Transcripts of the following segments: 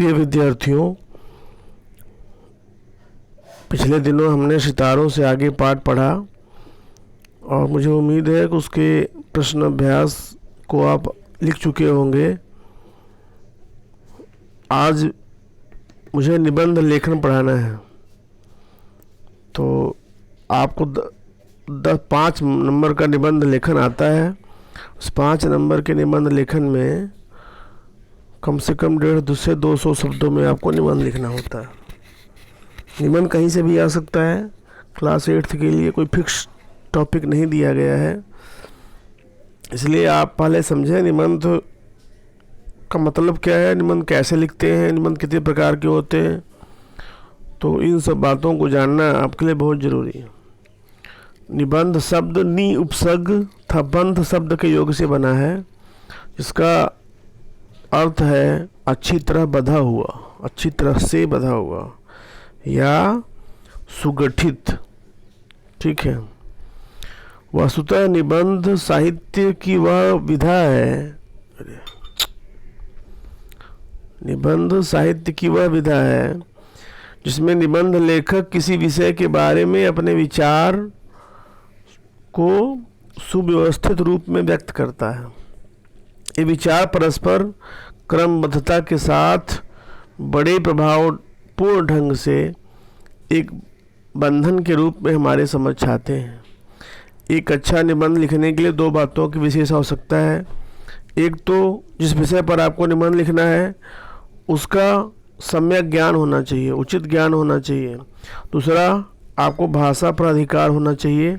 प्रिय विद्यार्थियों, पिछले दिनों हमने सितारों से आगे पाठ पढ़ा और मुझे उम्मीद है कि उसके प्रश्न अभ्यास को आप लिख चुके होंगे। आज मुझे निबंध लेखन पढ़ाना है, तो आपको 5 नंबर का निबंध लेखन आता है। उस 5 नंबर के निबंध लेखन में कम से कम 150 से 200 शब्दों में आपको निबंध लिखना होता है। निबंध कहीं से भी आ सकता है। क्लास 8th के लिए कोई फिक्स टॉपिक नहीं दिया गया है, इसलिए आप पहले समझें निबंध का मतलब क्या है, निबंध कैसे लिखते हैं, निबंध कितने प्रकार के होते हैं। तो इन सब बातों को जानना आपके लिए बहुत ज़रूरी है। निबंध शब्द नि उपसर्ग था बंध शब्द के योग से बना है, जिसका अर्थ है अच्छी तरह बंधा हुआ, अच्छी तरह से बंधा हुआ या सुगठित। ठीक है। वस्तुतः निबंध साहित्य की वह विधा है, निबंध साहित्य की वह विधा है जिसमें निबंध लेखक किसी विषय के बारे में अपने विचार को सुव्यवस्थित रूप में व्यक्त करता है। ये विचार परस्पर क्रमबद्धता के साथ बड़े प्रभावपूर्ण ढंग से एक बंधन के रूप में हमारे समझ आते हैं। एक अच्छा निबंध लिखने के लिए 2 बातों की विशेष आवश्यकता है। एक तो जिस विषय पर आपको निबंध लिखना है उसका सम्यक ज्ञान होना चाहिए, उचित ज्ञान होना चाहिए। दूसरा, आपको भाषा पर अधिकार होना चाहिए।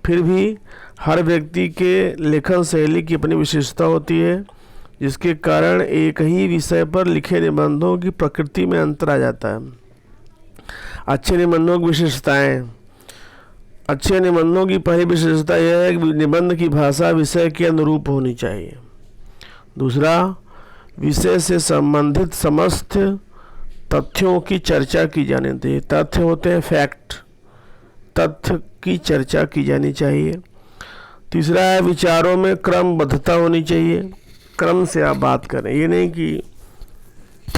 फिर भी हर व्यक्ति के लेखन शैली की अपनी विशेषता होती है, जिसके कारण एक ही विषय पर लिखे निबंधों की प्रकृति में अंतर आ जाता है। अच्छे निबंधों की विशेषताएं। अच्छे निबंधों की पहली विशेषता यह है कि निबंध की भाषा विषय के अनुरूप होनी चाहिए। दूसरा, विषय से संबंधित समस्त तथ्यों की चर्चा की जानी चाहिए। तथ्य होते हैं फैक्ट, तथ्य की चर्चा की जानी चाहिए। तीसरा है विचारों में क्रमबद्धता होनी चाहिए। क्रम से आप बात करें, ये नहीं कि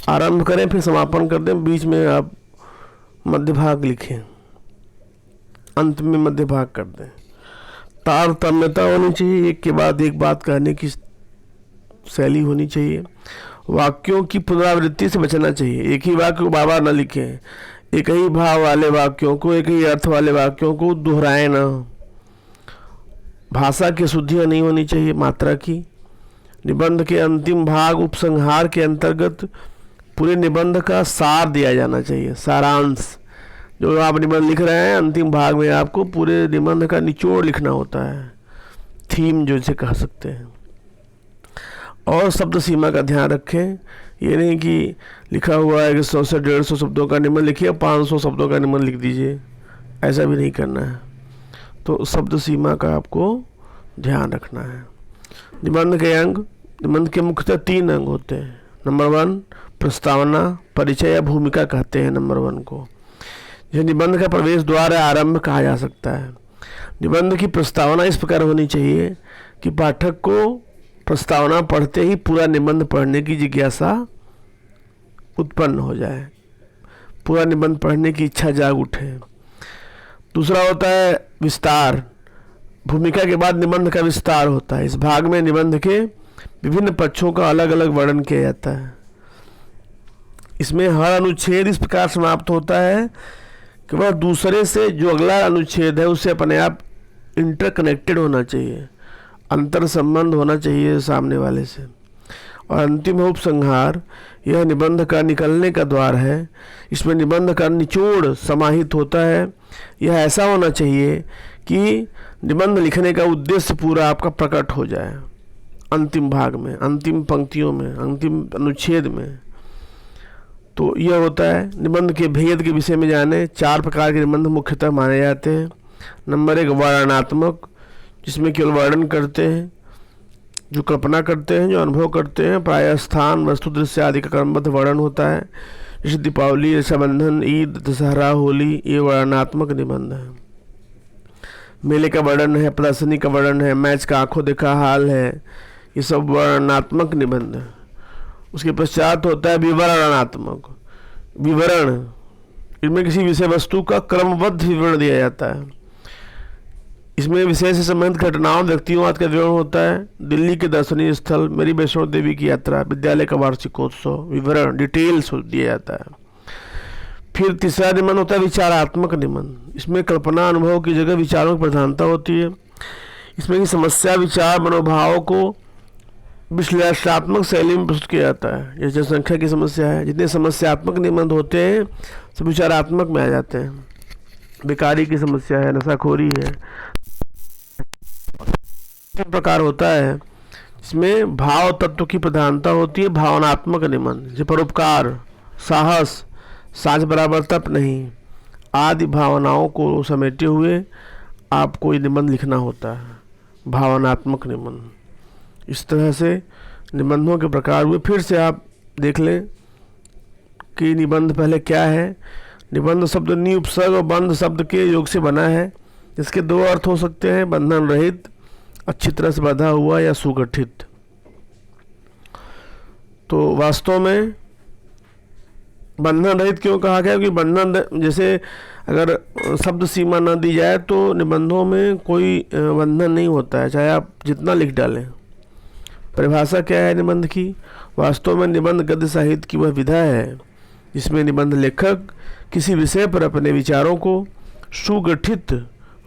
आरंभ करें फिर समापन कर दें, बीच में आप मध्य भाग लिखें, अंत में मध्य भाग कर दें। तारतम्यता होनी चाहिए, एक के बाद एक बात कहने की शैली होनी चाहिए। वाक्यों की पुनरावृत्ति से बचना चाहिए। एक ही वाक्य को बार बार न लिखें, एक ही भाव वाले वाक्यों को, एक ही अर्थ वाले वाक्यों को दोहराएं ना। भाषा की शुद्धियाँ नहीं होनी चाहिए, मात्रा की। निबंध के अंतिम भाग उपसंहार के अंतर्गत पूरे निबंध का सार दिया जाना चाहिए, सारांश। जो आप निबंध लिख रहे हैं अंतिम भाग में आपको पूरे निबंध का निचोड़ लिखना होता है, थीम जो इसे कह सकते हैं। और शब्द सीमा का ध्यान रखें। ये नहीं कि लिखा हुआ है कि 100 से 150 शब्दों का निबंध लिखिए, 500 शब्दों का निबंध लिख दीजिए, ऐसा भी नहीं करना है। तो शब्द सीमा का आपको ध्यान रखना है। निबंध के अंग, निबंध के मुख्यतः 3 अंग होते हैं। नंबर 1 प्रस्तावना, परिचय या भूमिका कहते हैं नंबर 1 को। यह निबंध का प्रवेश द्वार या आरंभ कहा जा सकता है। निबंध की प्रस्तावना इस प्रकार होनी चाहिए कि पाठक को प्रस्तावना पढ़ते ही पूरा निबंध पढ़ने की जिज्ञासा उत्पन्न हो जाए, पूरा निबंध पढ़ने की इच्छा जाग उठे। दूसरा होता है विस्तार। भूमिका के बाद निबंध का विस्तार होता है। इस भाग में निबंध के विभिन्न पक्षों का अलग अलग वर्णन किया जाता है। इसमें हर अनुच्छेद इस प्रकार समाप्त होता है कि वह दूसरे से जो अगला अनुच्छेद है उससे अपने आप इंटरकनेक्टेड होना चाहिए, अंतर संबंध होना चाहिए सामने वाले से। और अंतिम है उपसंहार। यह निबंध का निकलने का द्वार है। इसमें निबंध का निचोड़ समाहित होता है। यह ऐसा होना चाहिए कि निबंध लिखने का उद्देश्य पूरा आपका प्रकट हो जाए अंतिम भाग में, अंतिम पंक्तियों में, अंतिम अनुच्छेद में। तो यह होता है निबंध के भेद के विषय में जाने। 4 प्रकार के निबंध मुख्यतः माने जाते हैं। नंबर 1 वर्णनात्मक, जिसमें केवल वर्णन करते हैं, जो कल्पना करते हैं, जो अनुभव करते हैं। प्रायः स्थान, वस्तु, दृश्य आदि का क्रमबद्ध वर्णन होता है। जैसे दीपावली, रक्षाबंधन, ईद, दशहरा, होली, ये वर्णनात्मक निबंध है। मेले का वर्णन है, प्रदर्शनी का वर्णन है, मैच का आंखों देखा हाल है, ये सब वर्णनात्मक निबंध है। उसके पश्चात होता है विवरणात्मक। विवरण, इनमें किसी विषय वस्तु का क्रमबद्ध विवरण दिया जाता है। इसमें विषय से संबंधित घटनाओं, व्यक्तियों आदि का विवरण होता है। दिल्ली के दर्शनीय स्थल, मेरी वैष्णो देवी की यात्रा, विद्यालय का वार्षिकोत्सव, विवरण डिटेल्स दिया जाता है। फिर तीसरा निबंध होता है विचारात्मक निबंध। इसमें कल्पना अनुभव की जगह विचारों की प्रधानता होती है। इसमें समस्या, विचार, मनोभाव को विश्लेषणात्मक शैली में प्रस्तुत किया जाता है। जैसे जनसंख्या की समस्या है, जितने समस्यात्मक निबंध होते हैं सब विचारात्मक में आ जाते हैं। बेकारी की समस्या है, नशाखोरी है, प्रकार होता है। इसमें भाव तत्व की प्रधानता होती है। भावनात्मक निबंध, जैसे परोपकार, साहस, साझ बराबर तप नहीं आदि भावनाओं को समेटे हुए आपको ये निबंध लिखना होता है, भावनात्मक निबंध। इस तरह से निबंधों के प्रकार हुए। फिर से आप देख लें कि निबंध पहले क्या है। निबंध शब्द नि उपसर्ग और बंध शब्द के योग से बना है। इसके दो अर्थ हो सकते हैं, बंधन रहित, अच्छी तरह से बंधा हुआ, या सुगठित। तो वास्तव में बंधन रहित क्यों कहा गया? क्योंकि बंधन, जैसे अगर शब्द सीमा न दी जाए तो निबंधों में कोई बंधन नहीं होता है, चाहे आप जितना लिख डालें। परिभाषा क्या है निबंध की? वास्तव में निबंध गद्य साहित्य की वह विधा है जिसमें निबंध लेखक किसी विषय पर अपने विचारों को सुगठित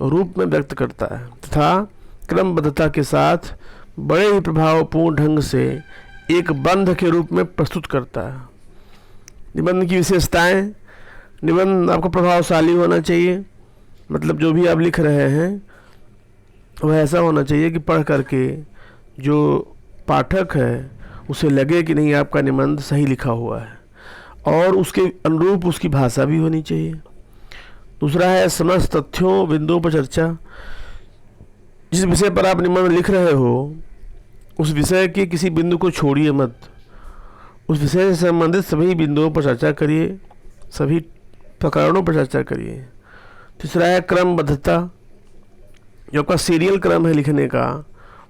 रूप में व्यक्त करता है तथा क्रमबद्धता के साथ बड़े ही प्रभावपूर्ण ढंग से एक बंध के रूप में प्रस्तुत करता है। निबंध की विशेषताएं: निबंध आपको प्रभावशाली होना चाहिए, मतलब जो भी आप लिख रहे हैं वह ऐसा होना चाहिए कि पढ़ करके जो पाठक है उसे लगे कि नहीं आपका निबंध सही लिखा हुआ है, और उसके अनुरूप उसकी भाषा भी होनी चाहिए। दूसरा है समस्त तथ्यों बिंदुओं पर चर्चा। जिस विषय पर आप निबंध लिख रहे हो उस विषय के किसी बिंदु को छोड़िए मत, उस विषय से संबंधित सभी बिंदुओं पर चर्चा करिए, सभी प्रकरणों पर चर्चा करिए। तीसरा है क्रमबद्धता। जो आपका सीरियल क्रम है लिखने का,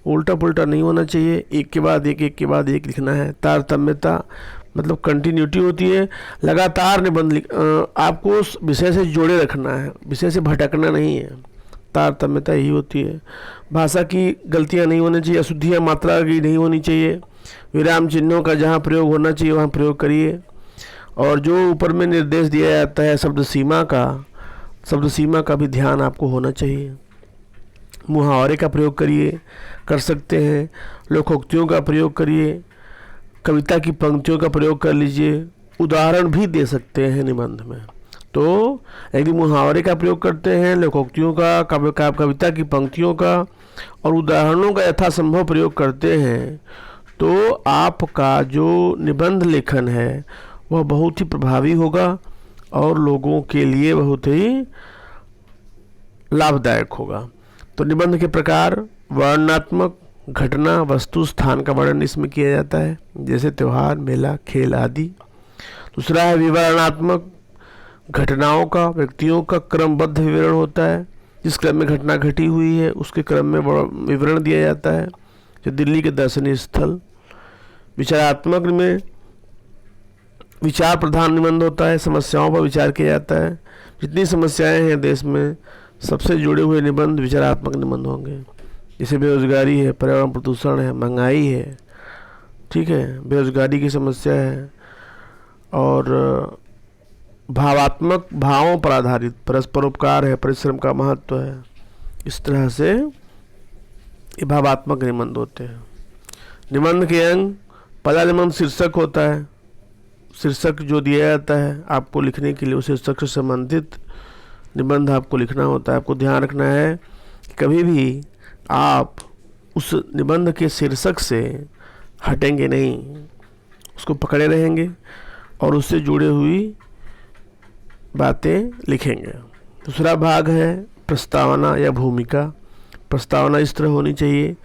उल्टा पुल्टा नहीं होना चाहिए, एक के बाद एक, एक के बाद एक लिखना है। तारतम्यता मतलब कंटिन्यूटी होती है, लगातार निबंध आपको उस विषय से जोड़े रखना है, विषय से भटकना नहीं है। तारतम्यता यही होती है। भाषा की गलतियाँ नहीं होनी चाहिए, अशुद्धियाँ मात्रा की नहीं होनी चाहिए। विराम चिन्हों का जहाँ प्रयोग होना चाहिए वहाँ प्रयोग करिए। और जो ऊपर में निर्देश दिया जाता है शब्द सीमा का भी ध्यान आपको होना चाहिए। मुहावरे का प्रयोग करिए, कर सकते हैं। लोकोक्तियों का प्रयोग करिए, कविता की पंक्तियों का प्रयोग कर लीजिए, उदाहरण भी दे सकते हैं निबंध में। तो यदि मुहावरे का प्रयोग करते हैं, लोकोक्तियों का, कविता की पंक्तियों का और उदाहरणों का यथासंभव प्रयोग करते हैं तो आपका जो निबंध लेखन है वह बहुत ही प्रभावी होगा और लोगों के लिए बहुत ही लाभदायक होगा। तो निबंध के प्रकार: वर्णनात्मक, घटना, वस्तु, स्थान का वर्णन इसमें किया जाता है, जैसे त्यौहार, मेला, खेल आदि। दूसरा है विवरणात्मक, घटनाओं का, व्यक्तियों का क्रमबद्ध विवरण होता है। जिस क्रम में घटना घटी हुई है उसके क्रम में विवरण दिया जाता है, जो दिल्ली के दर्शनीय स्थल। विचारात्मक में विचार प्रधान निबंध होता है, समस्याओं पर विचार किया जाता है। जितनी समस्याएं हैं देश में सबसे जुड़े हुए निबंध विचारात्मक निबंध होंगे। जैसे बेरोजगारी है, पर्यावरण प्रदूषण है, महंगाई है, ठीक है, बेरोजगारी की समस्या है। और भावात्मक, भावों पर आधारित, परस्परोपकार है, परिश्रम का महत्व है। इस तरह से ये भावात्मक निबंध होते हैं। निबंध के अंग: पहला निबंध शीर्षक होता है। शीर्षक जो दिया जाता है आपको लिखने के लिए उस शीर्षक से संबंधित निबंध आपको लिखना होता है। आपको ध्यान रखना है कि कभी भी आप उस निबंध के शीर्षक से हटेंगे नहीं, उसको पकड़े रहेंगे और उससे जुड़ी हुई बातें लिखेंगे। दूसरा भाग है प्रस्तावना या भूमिका। प्रस्तावना इस तरह होनी चाहिए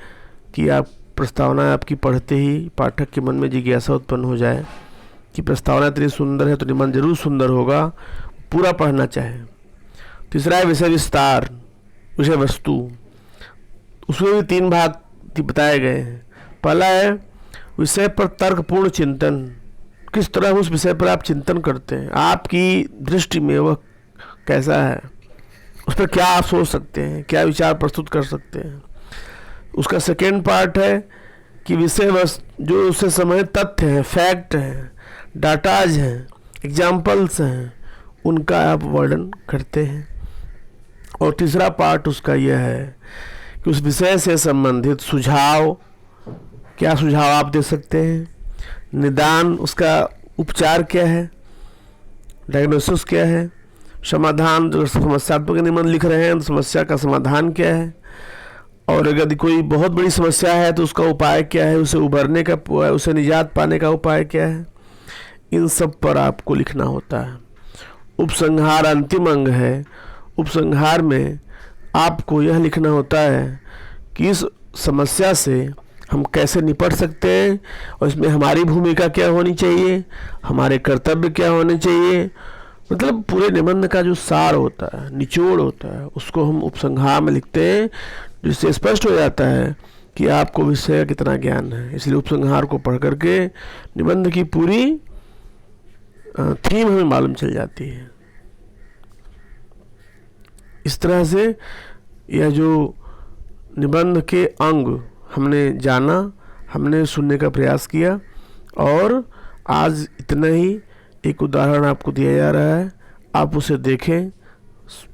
कि आप प्रस्तावना आपकी पढ़ते ही पाठक के मन में जिज्ञासा उत्पन्न हो जाए कि प्रस्तावना इतनी सुंदर है तो निबंध जरूर सुंदर होगा, पूरा पढ़ना चाहे। तीसरा है विषय विस्तार, विषय वस्तु। उसमें भी 3 भाग बताए गए हैं। पहला है विषय पर तर्कपूर्ण चिंतन, किस तरह उस विषय पर आप चिंतन करते हैं, आपकी दृष्टि में वह कैसा है, उस पर क्या आप सोच सकते हैं, क्या विचार प्रस्तुत कर सकते हैं। उसका सेकेंड पार्ट है कि विषय वस्तु जो उससे संबंधित तथ्य हैं, फैक्ट हैं, डाटाज हैं, एग्जाम्पल्स हैं, उनका आप वर्णन करते हैं। और तीसरा पार्ट उसका यह है कि उस विषय से संबंधित सुझाव, क्या सुझाव आप दे सकते हैं, निदान, उसका उपचार क्या है, डायग्नोसिस क्या है, समाधान, जो समस्यात्मक निबंध लिख रहे हैं तो समस्या का समाधान क्या है, और अगर कोई बहुत बड़ी समस्या है तो उसका उपाय क्या है, उसे उभरने का, उसे निजात पाने का उपाय क्या है, इन सब पर आपको लिखना होता है। उपसंहार अंतिम अंग है। उपसंहार में आपको यह लिखना होता है कि इस समस्या से हम कैसे निपट सकते हैं और इसमें हमारी भूमिका क्या होनी चाहिए, हमारे कर्तव्य क्या होने चाहिए। मतलब पूरे निबंध का जो सार होता है, निचोड़ होता है, उसको हम उपसंहार में लिखते हैं, जिससे स्पष्ट हो जाता है कि आपको विषय का कितना ज्ञान है। इसलिए उपसंहार को पढ़ करके निबंध की पूरी थीम हमें मालूम चल जाती है। इस तरह से यह जो निबंध के अंग हमने जाना, हमने सुनने का प्रयास किया, और आज इतना ही एक उदाहरण आपको दिया जा रहा है। आप उसे देखें,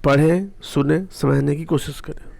पढ़ें, सुने, समझने की कोशिश करें।